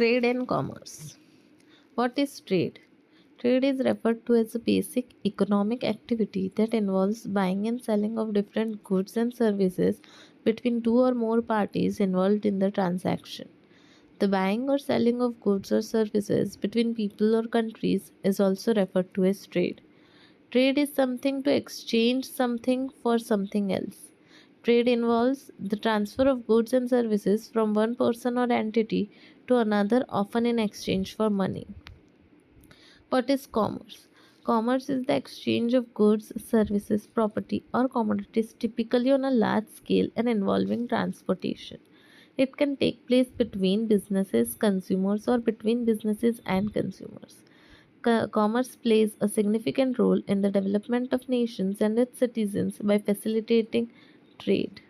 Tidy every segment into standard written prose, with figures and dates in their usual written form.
Trade and commerce. What is trade? Trade is referred to as a basic economic activity that involves buying and selling of different goods and services between two or more parties involved in the transaction. The buying or selling of goods or services between people or countries is also referred to as trade. Trade is something to exchange something for something else. Trade involves the transfer of goods and services from one person or entity to another, often in exchange for money. What is commerce? Commerce is the exchange of goods, services, property, or commodities typically on a large scale and involving transportation. It can take place between businesses, consumers, or between businesses and consumers. Commerce plays a significant role in the development of nations and its citizens by facilitating trade.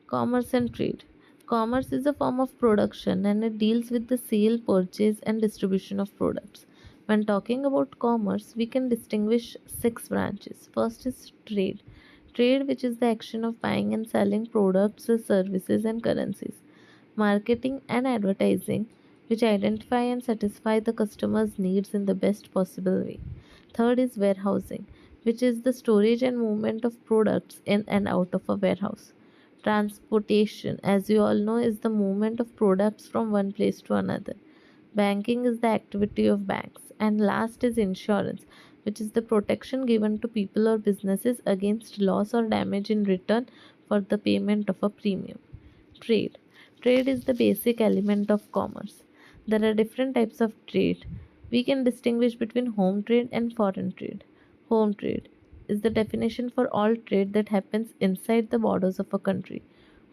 Commerce and trade. Commerce is a form of production and it deals with the sale, purchase, and distribution of products. When talking about commerce, we can distinguish six branches. First is trade. Trade, which is the action of buying and selling products, services, and currencies. Marketing and advertising, which identify and satisfy the customer's needs in the best possible way. Third is warehousing, which is the storage and movement of products in and out of a warehouse. Transportation, as you all know, is the movement of products from one place to another. Banking is the activity of banks. And last is insurance, which is the protection given to people or businesses against loss or damage in return for the payment of a premium. Trade. Trade is the basic element of commerce. There are different types of trade. We can distinguish between home trade and foreign trade. Home trade is the definition for all trade that happens inside the borders of a country.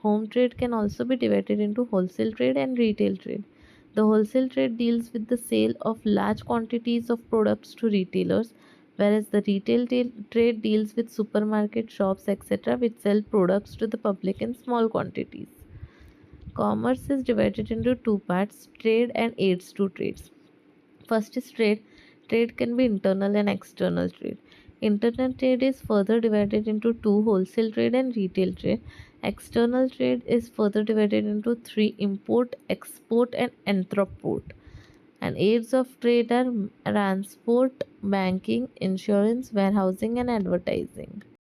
Home trade can also be divided into wholesale trade and retail trade. The wholesale trade deals with the sale of large quantities of products to retailers, whereas the trade deals with supermarket shops, etc., which sell products to the public in small quantities. Commerce is divided into two parts, trade and aids to trades. First is trade. Trade can be internal and external trade. Internal trade is further divided into two, wholesale trade and retail trade. External trade is further divided into three, import, export, and entreport. And aids of trade are transport, banking, insurance, warehousing, and advertising.